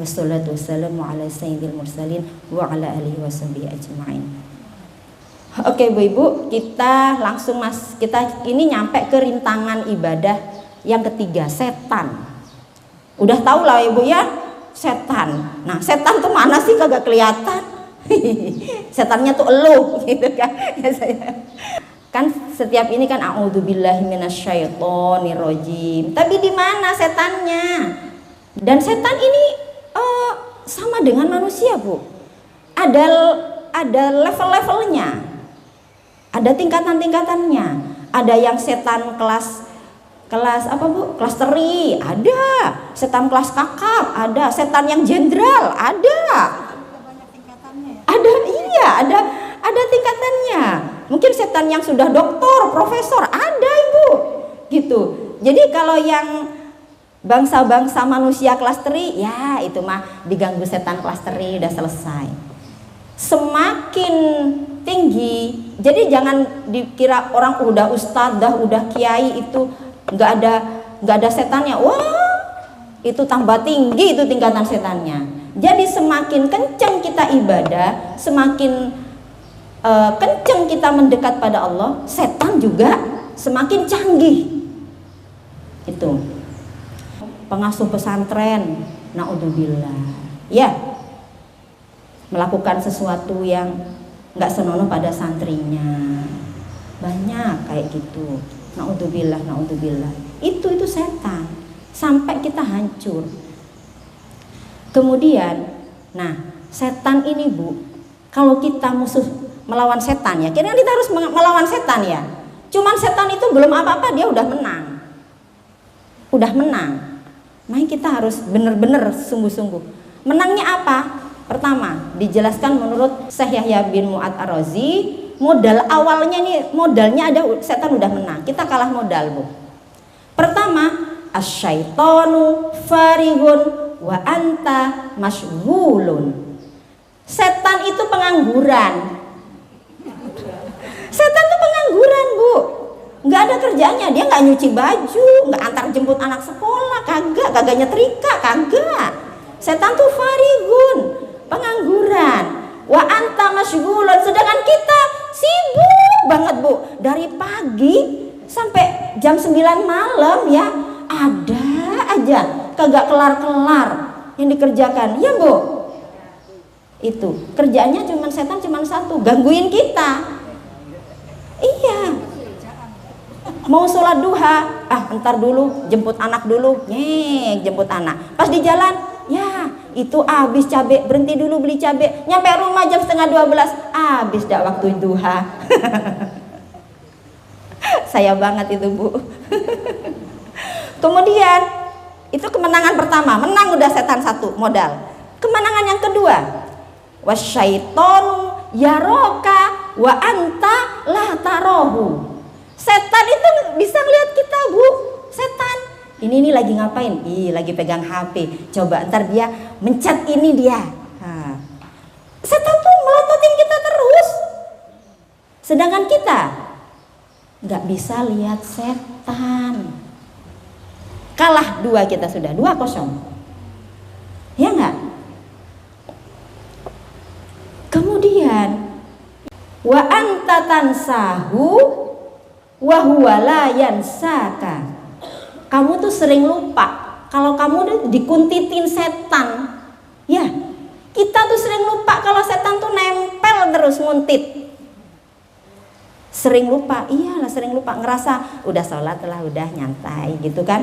Wassalatu wassalamu ala sayyidil mursalin wa ala alihi washabihi ajma'in. Oke Bu Ibu, kita langsung kita ini nyampe ke rintangan ibadah yang ketiga, setan. Udah tahu lah Ibu ya, setan. Nah, setan tuh mana sih, kagak kelihatan. Setannya tuh elu gitu kan. Ya saya. Kan setiap ini kan a'udzubillahi minasyaitonirrajim. Tapi di mana setannya? Dan setan ini sama dengan manusia Bu. Ada level-levelnya. Ada tingkatan-tingkatannya. Ada yang setan kelas apa Bu? Kelas teri, ada. Setan kelas kakap, ada. Setan yang jenderal, ada. Ada, iya, ada tingkatannya. Mungkin setan yang sudah doktor, profesor, ada Ibu. Gitu. Jadi kalau yang bangsa-bangsa manusia kelas teri, ya itu mah diganggu setan kelas teri udah selesai. Semakin tinggi, jadi jangan dikira orang udah ustadzah, udah kiai itu nggak ada setannya. Wah, itu tambah tinggi itu tingkatan setannya. Jadi semakin kenceng kita ibadah, semakin kenceng kita mendekat pada Allah, setan juga semakin canggih. Itu pengasuh pesantren, naudzubillah, ya, melakukan sesuatu yang nggak senonoh pada santrinya, banyak kayak gitu. Naudzubillah, itu setan, sampai kita hancur. Kemudian, nah setan ini Bu, kalau kita musuh melawan setan ya, kira kita harus melawan setan ya. Cuman setan itu belum apa-apa dia udah menang, Makanya kita harus benar-benar sungguh-sungguh. Menangnya apa? Pertama, dijelaskan menurut Syekh Yahya bin Mu'ad Ar-Razi, modal awalnya nih, modalnya ada setan udah menang. Kita kalah modal Bu. Pertama, asyaitonu farihun wa anta masyghulun. Setan itu pengangguran. Setan itu pengangguran Bu. Nggak ada kerjanya, dia nggak nyuci baju, nggak antar jemput anak sekolah, kagak nyetrika, kagak. Setan tuh farihun, pengangguran. Wa anta masyghulun, sedangkan kita sibuk banget Bu, dari pagi sampai jam 9 malam ya, ada aja kagak kelar-kelar yang dikerjakan ya Bu. Itu kerjanya setan cuman satu, gangguin kita. Iya, mau sholat duha, ntar dulu jemput anak dulu, jemput anak. Pas di jalan, ya itu habis cabe, berhenti dulu beli cabe. Nyampe rumah jam 11:30, habis dah waktu duha. Saya banget itu Bu. Kemudian itu kemenangan pertama, menang udah setan satu modal. Kemenangan yang kedua, wasyaitonu yaroka wa anta la tarohu. Setan itu bisa ngeliat kita Bu. Setan ini lagi ngapain? Lagi pegang HP. Coba ntar dia mencet ini dia. Setan tuh melototin kita terus. Sedangkan kita nggak bisa lihat setan. Kalah 2 kita sudah 2-0. Ya nggak? Kemudian wa anta tansahu wa huwa la yansaka. Kamu tuh sering lupa. Kalau kamu tuh dikuntitin setan, ya kita tuh sering lupa kalau setan tuh nempel terus nguntit. Sering lupa, iyalah sering lupa, ngerasa udah sholat lah, udah nyantai gitu kan.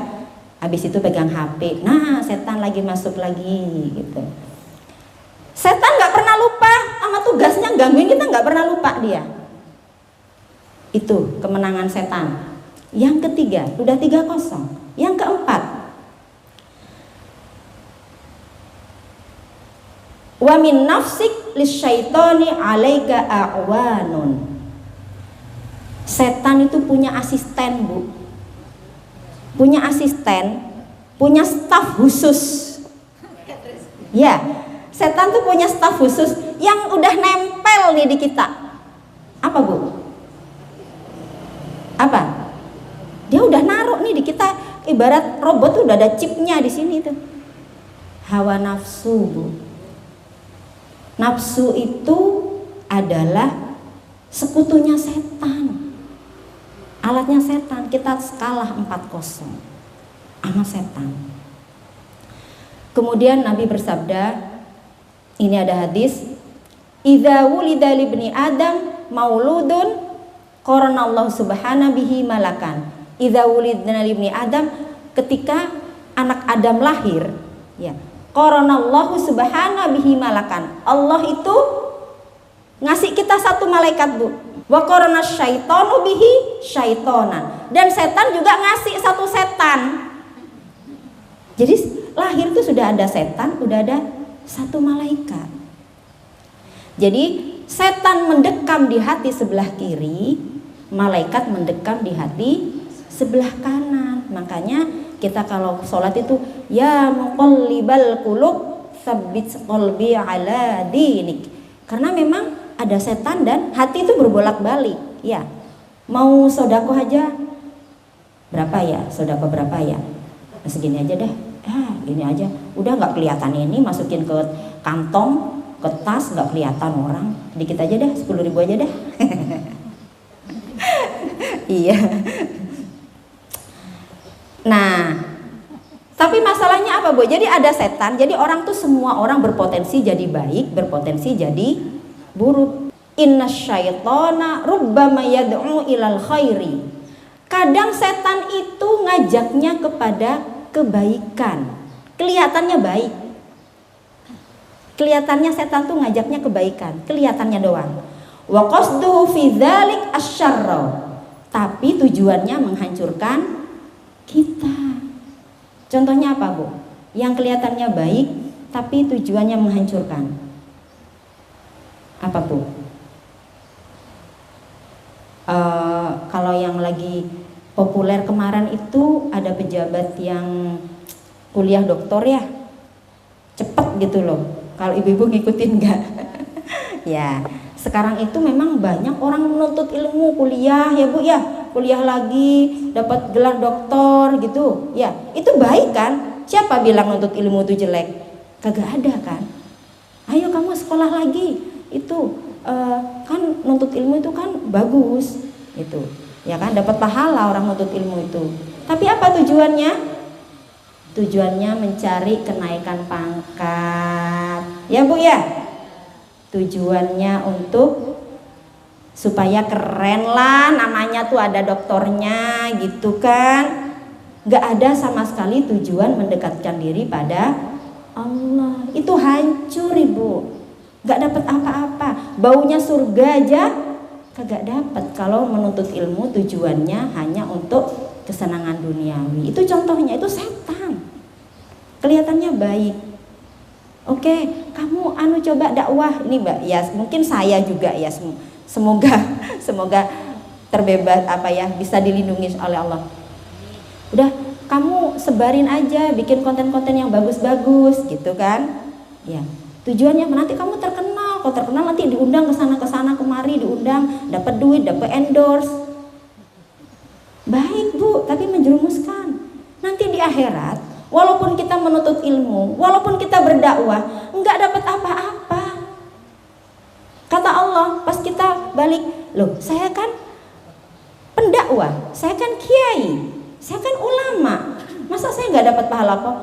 Habis itu pegang HP, nah setan lagi masuk lagi gitu. Setan nggak pernah lupa sama tugasnya, gangguin kita nggak pernah lupa dia. Itu kemenangan setan. Yang ketiga, udah 3-0. Yang keempat, wa min nafsik lisyaitoni alaika a'wanun. Setan itu punya asisten Bu, punya asisten, punya staf khusus. Ya, setan tuh punya staf khusus yang udah nempel nih di kita. Apa Bu? Apa? Dia udah naruh nih di kita, ibarat robot tuh udah ada chipnya di sini tuh. hawa nafsu, Bu. Nafsu itu adalah sekutunya setan, alatnya setan. Kita kalah 4-0 sama setan. Kemudian Nabi bersabda, ini ada hadis, idza wulida libni adam mauludun qaranallahu subhanahu bihi malakan. Idza wulidna libni adam, ketika anak Adam lahir, ya, qaranallahu subhanahu bihi malakan. Allah itu ngasih kita satu malaikat, Bu. Wa qarana syaitanu bihi syaitonan. Dan setan juga ngasih satu setan. Jadi lahir itu sudah ada setan, udah ada satu malaikat. Jadi setan mendekam di hati sebelah kiri, malaikat mendekam di hati sebelah kanan. Makanya kita kalau sholat itu, ya muqallibal qulub tsabbit qalbi ala dinik. Karena memang ada setan dan hati itu berbolak-balik. Ya, mau sodako aja berapa ya? Sodako berapa ya? Segini aja deh. Gini aja. Udah nggak kelihatan ini, masukin ke kantong, ke tas, nggak kelihatan orang. Dikit aja deh, 10.000 aja deh. Iya. Nah, tapi masalahnya apa, Bu? Jadi ada setan. Jadi orang tuh, semua orang berpotensi jadi baik, berpotensi jadi buruk. Inna syaitana rubbama yad'u ilal khairi. Kadang setan itu ngajaknya kepada kebaikan. Kelihatannya baik. Kelihatannya setan tuh ngajaknya kebaikan, kelihatannya doang. Wa qasduhu fi dzalik asyarra. Tapi tujuannya menghancurkan kita. Contohnya apa, Bu? Yang kelihatannya baik tapi tujuannya menghancurkan. Apa tuh? Kalau yang lagi populer kemarin itu ada pejabat yang kuliah doktor ya, cepet gitu loh. Kalau ibu-ibu ngikutin nggak? Ya, sekarang itu memang banyak orang menuntut ilmu, kuliah ya, Bu ya, kuliah lagi dapat gelar doktor gitu ya. Itu baik kan? Siapa bilang nuntut ilmu itu jelek? Kagak ada kan? Ayo kamu sekolah lagi, itu kan nuntut ilmu itu kan bagus itu ya kan, dapat pahala orang nuntut ilmu itu. Tapi apa tujuannya? Tujuannya mencari kenaikan pangkat ya, Bu ya. Tujuannya untuk supaya keren lah, namanya tuh ada doktornya gitu kan. Gak ada sama sekali tujuan mendekatkan diri pada Allah. Itu hancur, Ibu. Gak dapat apa-apa. Baunya surga aja kagak dapat kalau menuntut ilmu tujuannya hanya untuk kesenangan duniawi. Itu contohnya, itu setan. Kelihatannya baik. Oke, kamu coba dakwah ini, Mbak. Ya, mungkin saya juga ya, semoga terbebas bisa dilindungi oleh Allah. Udah, kamu sebarin aja, bikin konten-konten yang bagus-bagus gitu kan. Ya. Tujuannya nanti kamu terkenal. Kalau terkenal nanti diundang ke sana kemari, diundang, dapat duit, dapat endorse. Baik, Bu, tapi menjerumuskan. Nanti di akhirat, walaupun kita menuntut ilmu, walaupun kita berdakwah, enggak dapat apa-apa. Kata Allah, pas kita balik, loh, saya kan pendakwah, saya kan kiai, saya kan ulama. Masa saya enggak dapat pahala kok?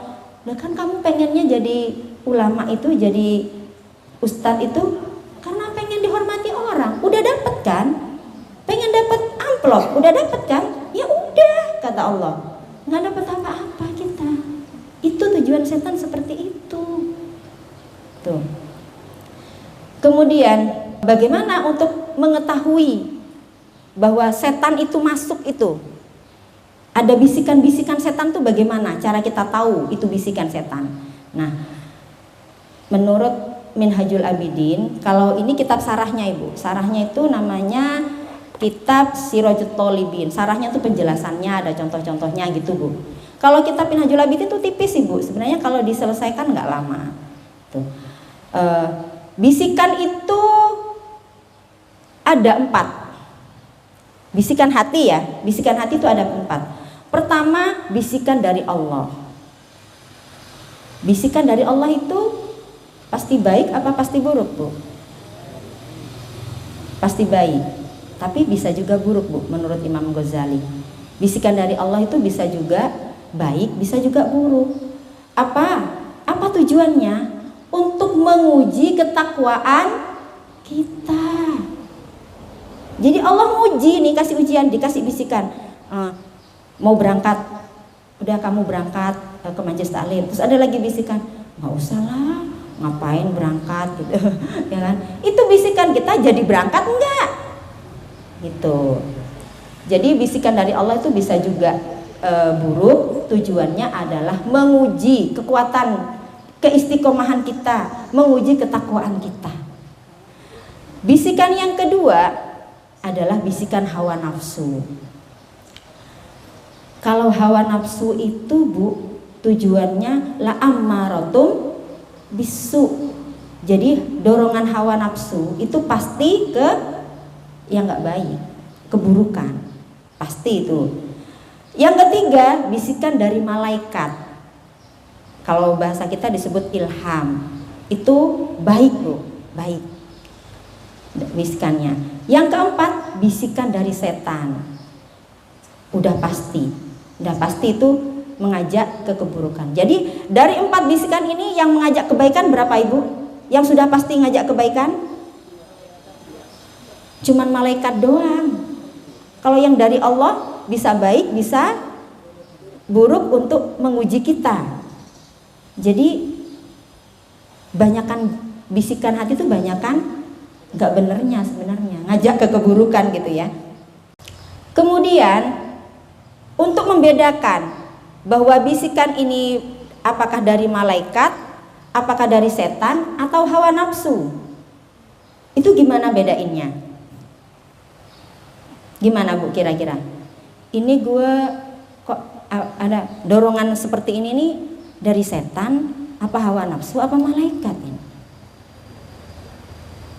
Lah kan kamu pengennya jadi ulama itu, jadi ustadz itu karena pengen dihormati orang. Udah dapat kan? Pengen dapat amplop, udah dapat kan? Ya udah, kata Allah. Nggak dapat apa-apa kita. Itu tujuan setan seperti itu. Tuh. Kemudian bagaimana untuk mengetahui bahwa setan itu masuk itu? Ada bisikan-bisikan setan tuh bagaimana? Cara kita tahu itu bisikan setan. Nah, menurut Minhajul Abidin, kalau ini kitab sarahnya, Ibu. Sarahnya itu namanya kitab Sirajut Thalibin. Sarahnya itu penjelasannya, ada contoh-contohnya gitu, Bu. Kalau kitab Minhajul Abidin itu tipis, Ibu. Sebenarnya kalau diselesaikan nggak lama. Tuh. Bisikan itu ada 4. Bisikan hati ya. Bisikan hati itu ada 4. Pertama, bisikan dari Allah. Bisikan dari Allah itu pasti baik apa pasti buruk, Bu? Pasti baik, tapi bisa juga buruk, Bu, menurut Imam Ghazali. Bisikan dari Allah itu bisa juga baik, bisa juga buruk. Apa tujuannya? Untuk menguji ketakwaan kita. Jadi Allah nguji nih, kasih ujian, dikasih bisikan, mau berangkat, udah kamu berangkat ke majelis taklim. Terus ada lagi bisikan, nggak usah lah, ngapain berangkat gitu, ya kan? Itu bisikan kita jadi berangkat enggak? Gitu. Jadi bisikan dari Allah itu bisa juga buruk. Tujuannya adalah menguji kekuatan keistiqomahan kita, menguji ketakwaan kita. Bisikan yang kedua adalah bisikan hawa nafsu. Kalau hawa nafsu itu, Bu, tujuannya la ammaratum bisu. Jadi dorongan hawa nafsu itu pasti ke yang nggak baik, keburukan, pasti itu. Yang ketiga, bisikan dari malaikat. Kalau bahasa kita disebut ilham, itu baik, Bu, baik bisikannya. Yang keempat, bisikan dari setan. Udah pasti itu mengajak ke keburukan. Jadi dari 4 bisikan ini yang mengajak kebaikan berapa, Ibu? Yang sudah pasti ngajak kebaikan? Cuman malaikat doang. Kalau yang dari Allah bisa baik, bisa buruk untuk menguji kita. Jadi banyakan bisikan hati itu banyakan nggak benernya sebenarnya, ngajak ke keburukan gitu ya. Kemudian untuk membedakan bahwa bisikan ini apakah dari malaikat, apakah dari setan atau hawa nafsu, itu gimana bedainnya? Gimana, Bu, kira-kira? Ini gue kok ada dorongan seperti ini nih dari setan, apa hawa nafsu, apa malaikat ini?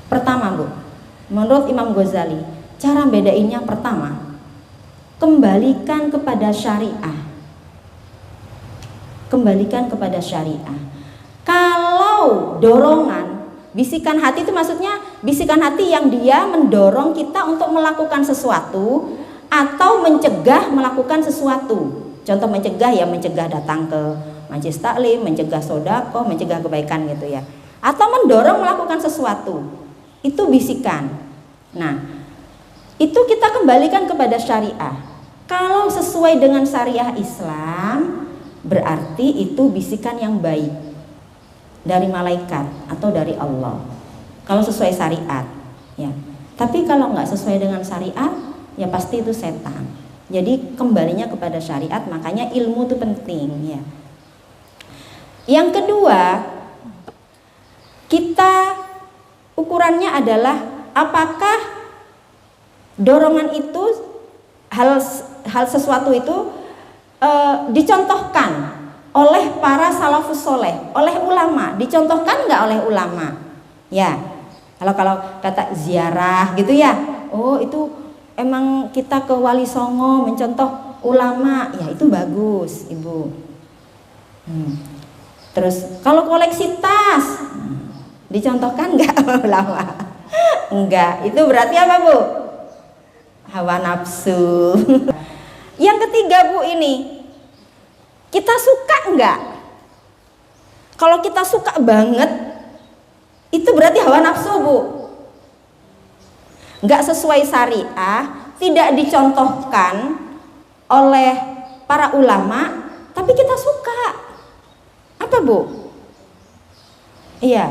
Pertama, Bu, menurut Imam Ghazali, cara bedainnya pertama, kembalikan kepada syariah. Kembalikan kepada syariah. Kalau dorongan, bisikan hati itu maksudnya bisikan hati yang dia mendorong kita untuk melakukan sesuatu atau mencegah melakukan sesuatu. Contoh mencegah ya, mencegah datang ke majelis taklim, mencegah sedekah, mencegah kebaikan gitu ya. Atau mendorong melakukan sesuatu. Itu bisikan. Nah, itu kita kembalikan kepada syariah. Kalau sesuai dengan syariah Islam, berarti itu bisikan yang baik dari malaikat atau dari Allah. Kalau sesuai syariat, ya. Tapi kalau nggak sesuai dengan syariat, ya pasti itu setan. Jadi kembalinya kepada syariat, makanya ilmu itu penting, ya. Yang kedua, kita ukurannya adalah apakah dorongan itu hal sesuatu itu dicontohkan oleh para salafus soleh, oleh ulama, dicontohkan nggak oleh ulama? Ya, kalau kata ziarah gitu ya, oh itu emang kita ke Wali Songo mencontoh ulama, ya itu bagus, Ibu. Terus kalau koleksi tas, dicontohkan nggak ulama? Enggak, itu berarti apa, Bu? Hawa nafsu. Yang ketiga, Bu, ini kita suka enggak? Kalau kita suka banget, itu berarti hawa nafsu, Bu. Enggak sesuai syariah, tidak dicontohkan oleh para ulama, tapi kita suka. Apa, Bu? Iya,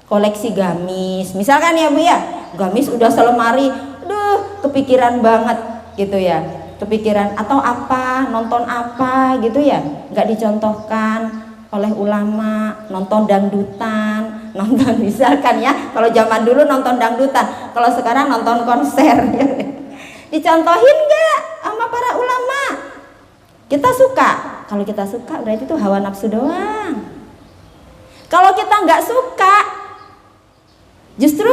koleksi gamis. Misalkan ya, Bu ya, gamis udah selemari, kepikiran banget gitu ya. Kepikiran atau apa, nonton apa gitu ya, nggak dicontohkan oleh ulama. Nonton dangdutan, nonton misalkan ya, kalau zaman dulu nonton dangdutan, kalau sekarang nonton konser ya. Dicontohin nggak sama para ulama? Kita suka. Kalau kita suka berarti itu hawa nafsu doang. Kalau kita nggak suka, justru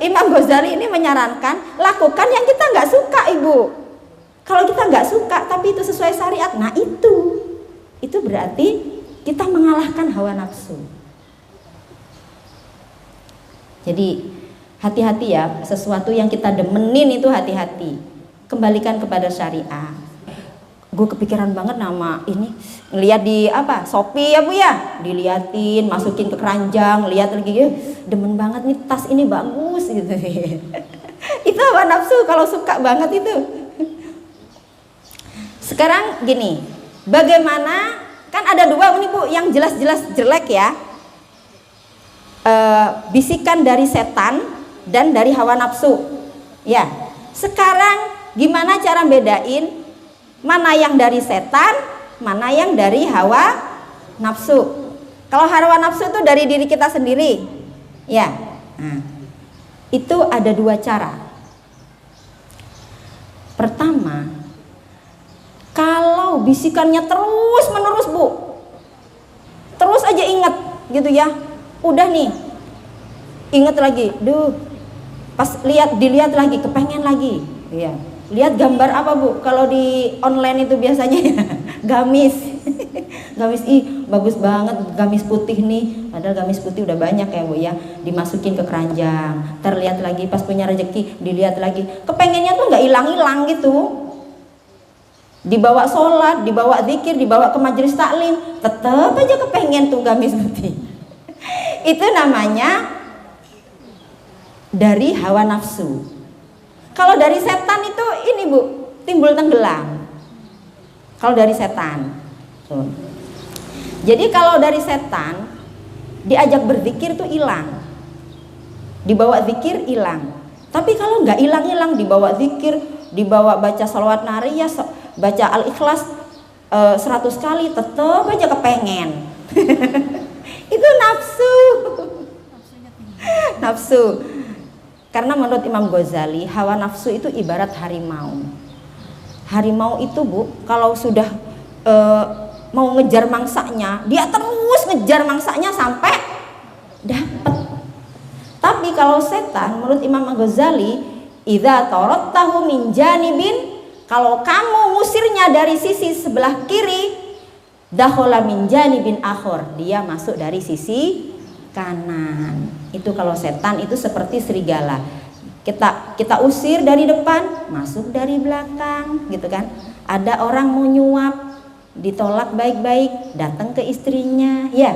Imam Ghazali ini menyarankan lakukan yang kita nggak suka, Ibu. Kalau kita nggak suka tapi itu sesuai syariat, nah itu berarti kita mengalahkan hawa nafsu. Jadi hati-hati ya, sesuatu yang kita demenin itu hati-hati. Kembalikan kepada syariah. Gue kepikiran banget nama ini, ngeliat di Shopee ya Bu ya, diliatin, masukin ke keranjang, lihat lagi, demen banget nih tas ini bagus gitu. Itu hawa nafsu kalau suka banget itu. Sekarang gini, bagaimana, kan ada dua nih Bu yang jelas-jelas jelek ya, bisikan dari setan dan dari hawa nafsu ya. Sekarang gimana cara bedain mana yang dari setan, mana yang dari hawa nafsu? Kalau hawa nafsu itu dari diri kita sendiri ya. Nah, itu ada dua cara. Pertama, kalau bisikannya terus menerus Bu, terus aja inget gitu ya, udah nih inget lagi, pas dilihat lagi kepengen lagi ya. Lihat gambar apa Bu, kalau di online itu biasanya gamis. Gamis, bagus banget gamis putih nih, padahal gamis putih udah banyak ya Bu ya, dimasukin ke keranjang, terlihat lagi pas punya rezeki dilihat lagi, kepengennya tuh nggak hilang-hilang gitu. Dibawa sholat, dibawa zikir, dibawa ke majelis taklim, tetap aja kepengen tuh gamis putih. Itu namanya dari hawa nafsu. Kalau dari setan itu ini Bu, timbul tenggelam. Kalau dari setan tuh. Jadi kalau dari setan diajak berzikir tuh hilang, dibawa zikir hilang. Tapi kalau nggak hilang-hilang, dibawa zikir, dibawa baca sholawat nariyah, baca al-ikhlas 100 kali, tetap aja kepengen. Itu nafsu. Nafsu. Karena menurut Imam Ghazali, hawa nafsu itu ibarat harimau. Harimau itu Bu, kalau sudah mau ngejar mangsanya, dia terus ngejar mangsanya sampai dapat. Tapi kalau setan, menurut Imam Ghazali, idza tarattahu min janibin, kalau kamu ngusirnya dari sisi sebelah kiri, dakhala min janibin akhor, dia masuk dari sisi kanan. Itu kalau setan itu seperti serigala. Kita usir dari depan, masuk dari belakang, gitu kan. Ada orang mau nyuap, ditolak baik-baik, datang ke istrinya, ya.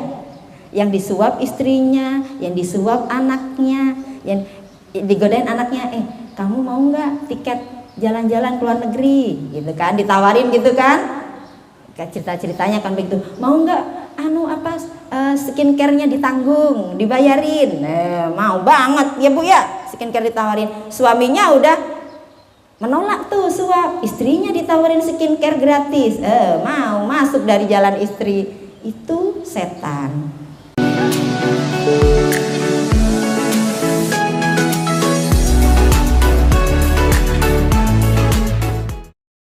Yang disuap istrinya, yang disuap anaknya, yang digodain anaknya, kamu mau nggak tiket jalan-jalan ke luar negeri, gitu kan, ditawarin gitu kan. Cerita-ceritanya kan begitu, mau nggak skincare-nya ditanggung, dibayarin, mau banget ya Bu ya, skincare ditawarin. Suaminya udah menolak tuh suap, istrinya ditawarin skincare gratis, mau masuk dari jalan istri. Itu setan.